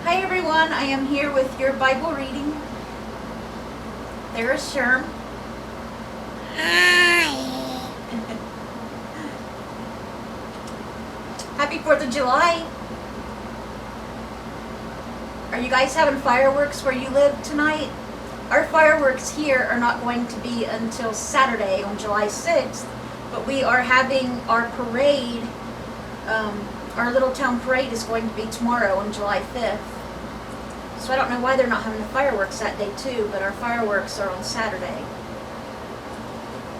Hi everyone, I am here with your Bible reading. There's Sherm. Hi. Happy 4th of July. Are you guys having fireworks where you live tonight? Our fireworks here are not going to be until Saturday on July 6th, but we are having our parade. Our little town parade is going to be tomorrow on July 5th. So I don't know why they're not having the fireworks that day too, but our fireworks are on Saturday.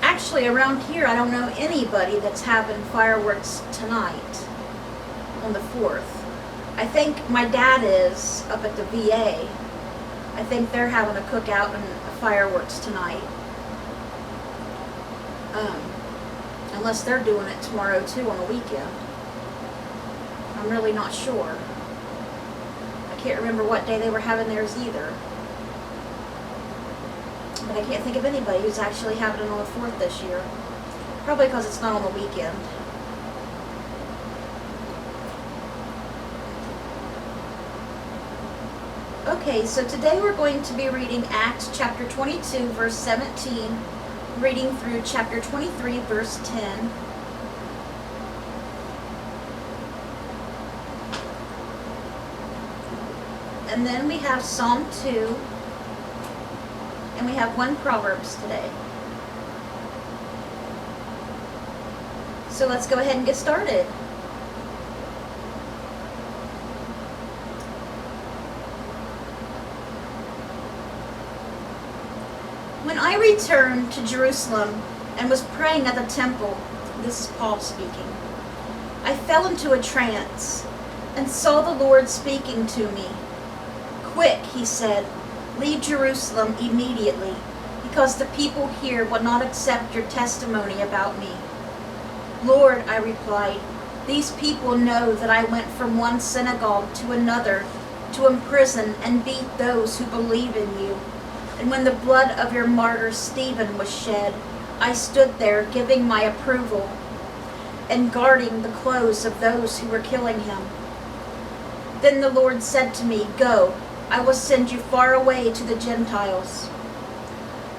Actually, around here, I don't know anybody that's having fireworks tonight on the 4th. I think my dad is up at the VA. I think they're having a cookout and fireworks tonight. Unless they're doing it tomorrow too on the weekend. I'm really not sure. I can't remember what day they were having theirs either. But I can't think of anybody who's actually having it on the 4th this year. Probably because it's not on the weekend. Okay, so today we're going to be reading Acts chapter 22, verse 17, reading through chapter 23, verse 10. And then we have Psalm 2, and we have 1 Proverbs today. So let's go ahead and get started. When I returned to Jerusalem and was praying at the temple, this is Paul speaking, I fell into a trance and saw the Lord speaking to me. Quick, he said, leave Jerusalem immediately, because the people here will not accept your testimony about me. Lord, I replied, these people know that I went from one synagogue to another to imprison and beat those who believe in you. And when the blood of your martyr Stephen was shed, I stood there giving my approval and guarding the clothes of those who were killing him. Then the Lord said to me, go, I will send you far away to the Gentiles.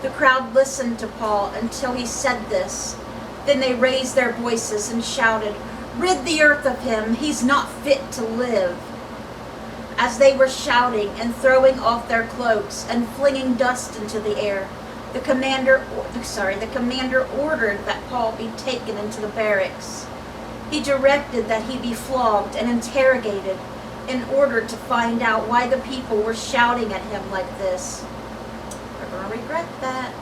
The crowd listened to Paul until he said this. Then they raised their voices and shouted, rid the earth of him, he's not fit to live. As they were shouting and throwing off their cloaks and flinging dust into the air, the commander ordered that Paul be taken into the barracks. He directed that he be flogged and interrogated in order to find out why the people were shouting at him like this. They're going to regret that.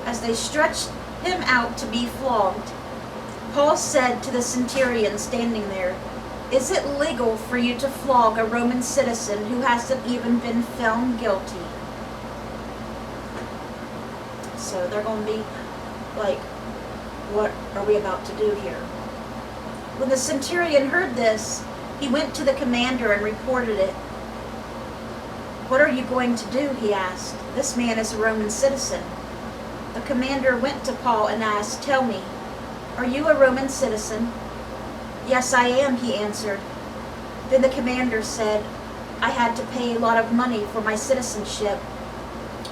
As they stretched him out to be flogged, Paul said to the centurion standing there, is it legal for you to flog a Roman citizen who hasn't even been found guilty? So they're going to be like, what are we about to do here? When the centurion heard this, he went to the commander and reported it. What are you going to do? He asked. This man is a Roman citizen. The commander went to Paul and asked, tell me, are you a Roman citizen? Yes, I am, he answered. Then the commander said, I had to pay a lot of money for my citizenship,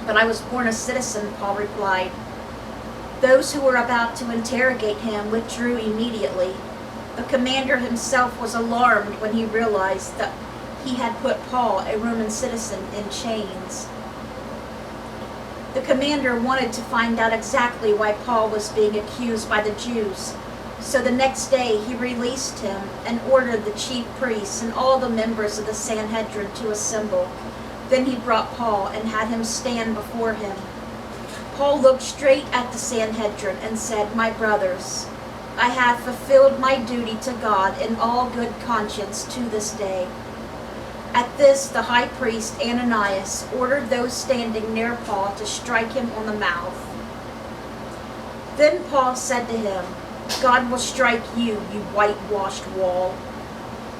but I was born a citizen, Paul replied. Those who were about to interrogate him withdrew immediately. The commander himself was alarmed when he realized that he had put Paul, a Roman citizen, in chains. The commander wanted to find out exactly why Paul was being accused by the Jews. So the next day he released him and ordered the chief priests and all the members of the Sanhedrin to assemble. Then he brought Paul and had him stand before him. Paul looked straight at the Sanhedrin and said, my brothers, I have fulfilled my duty to God in all good conscience to this day. At this, the high priest Ananias ordered those standing near Paul to strike him on the mouth. Then Paul said to him, God will strike you, you whitewashed wall.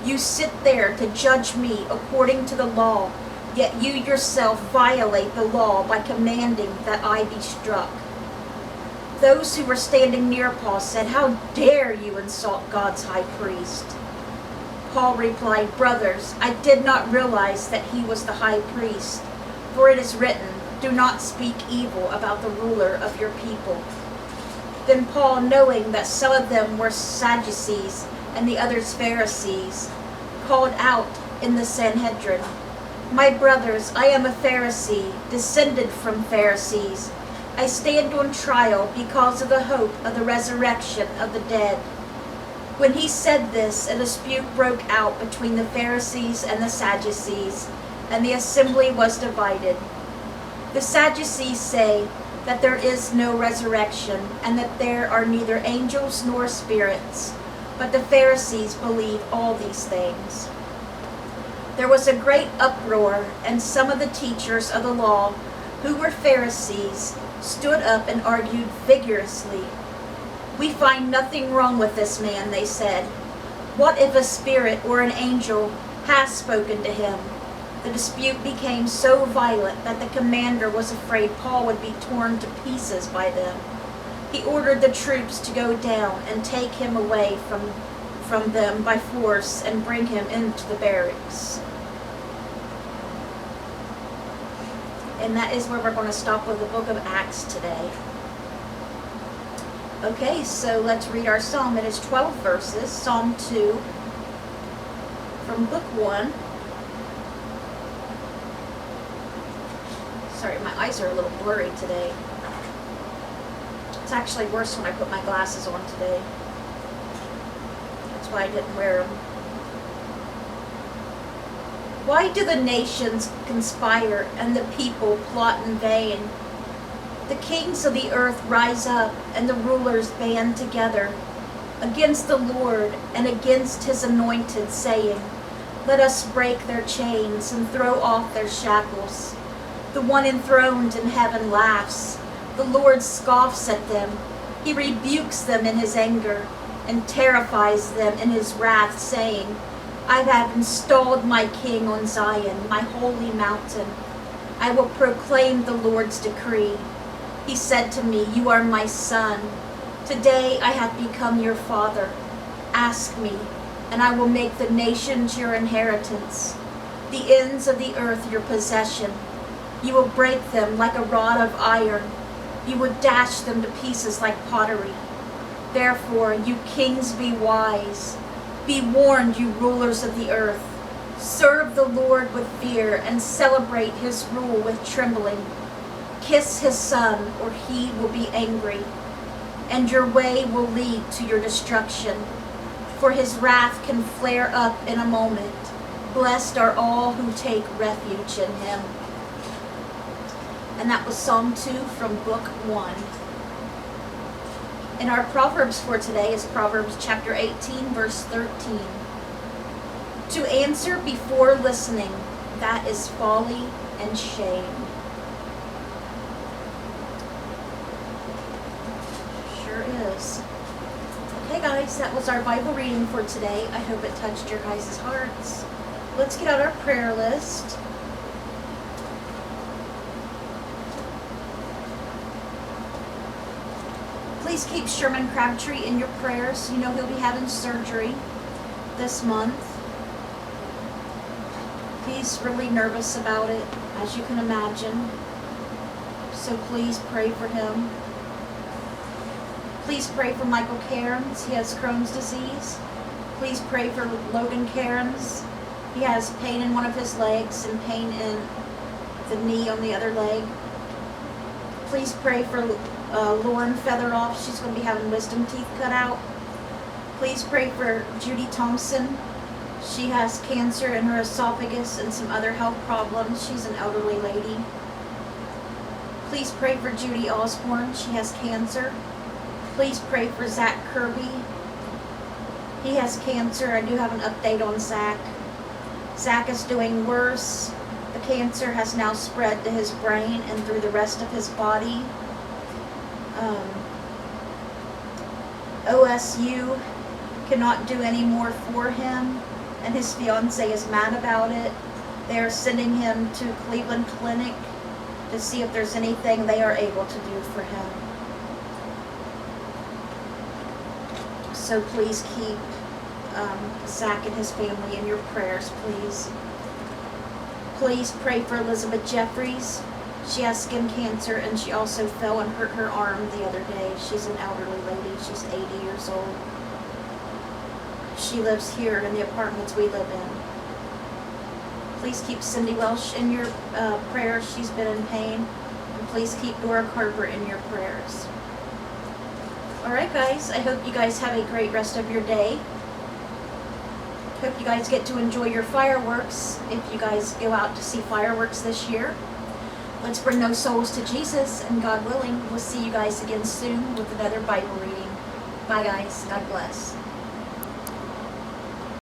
You sit there to judge me according to the law, yet you yourself violate the law by commanding that I be struck. Those who were standing near Paul said, how dare you insult God's high priest? Paul replied, "Brothers, I did not realize that he was the high priest, for it is written, 'Do not speak evil about the ruler of your people.'" Then Paul, knowing that some of them were Sadducees and the others Pharisees, called out in the Sanhedrin, "My brothers, I am a Pharisee, descended from Pharisees. I stand on trial because of the hope of the resurrection of the dead." When he said this, a dispute broke out between the Pharisees and the Sadducees, and the assembly was divided. The Sadducees say that there is no resurrection, and that there are neither angels nor spirits, but the Pharisees believe all these things. There was a great uproar, and some of the teachers of the law, who were Pharisees, stood up and argued vigorously. "We find nothing wrong with this man," they said. "What if a spirit or an angel has spoken to him?" The dispute became so violent that the commander was afraid Paul would be torn to pieces by them. He ordered the troops to go down and take him away from them by force and bring him into the barracks. And that is where we're going to stop with the book of Acts today. Okay, so let's read our psalm. It is 12 verses, Psalm 2, from book 1. Sorry, my eyes are a little blurry today. It's actually worse when I put my glasses on today. That's why I didn't wear them. Why do the nations conspire and the people plot in vain? The kings of the earth rise up, and the rulers band together against the Lord and against his anointed, saying, "Let us break their chains and throw off their shackles." The one enthroned in heaven laughs. The Lord scoffs at them. He rebukes them in his anger and terrifies them in his wrath, saying, "I have installed my king on Zion, my holy mountain. I will proclaim the Lord's decree. He said to me, 'You are my son. Today I have become your father. Ask me, and I will make the nations your inheritance, the ends of the earth your possession. You will break them like a rod of iron. You will dash them to pieces like pottery. Therefore, you kings, be wise. Be warned, you rulers of the earth. Serve the Lord with fear and celebrate his rule with trembling. Kiss his son, or he will be angry, and your way will lead to your destruction, for his wrath can flare up in a moment. Blessed are all who take refuge in him." And that was Psalm 2 from book 1. And our Proverbs for today is Proverbs chapter 18, verse 13. To answer before listening, that is folly and shame. Sure is. Okay guys, that was our Bible reading for today. I hope it touched your guys' hearts. Let's get out our prayer list. Please keep Sherman Crabtree in your prayers. You know he'll be having surgery this month. He's really nervous about it, as you can imagine. So please pray for him. Please pray for Michael Cairns. He has Crohn's disease. Please pray for Logan Cairns. He has pain in one of his legs and pain in the knee on the other leg. Please pray for Lauren Featheroff. She's going to be having wisdom teeth cut out. Please pray for Judy Thompson. She has cancer in her esophagus and some other health problems. She's an elderly lady. Please pray for Judy Osborne. She has cancer. Please pray for Zach Kirby. He has cancer. I do have an update on Zach. Zach is doing worse. The cancer has now spread to his brain and through the rest of his body. OSU cannot do any more for him, and his fiance is mad about it. They are sending him to Cleveland Clinic to see if there's anything they are able to do for him. So please keep Zach and his family in your prayers, please. Please pray for Elizabeth Jeffries. She has skin cancer, and she also fell and hurt her arm the other day. She's an elderly lady. She's 80 years old. She lives here in the apartments we live in. Please keep Cindy Welsh in your prayers. She's been in pain. And please keep Dora Carver in your prayers. Alright guys, I hope you guys have a great rest of your day. Hope you guys get to enjoy your fireworks if you guys go out to see fireworks this year. Let's bring those souls to Jesus, and God willing, we'll see you guys again soon with another Bible reading. Bye guys. God bless.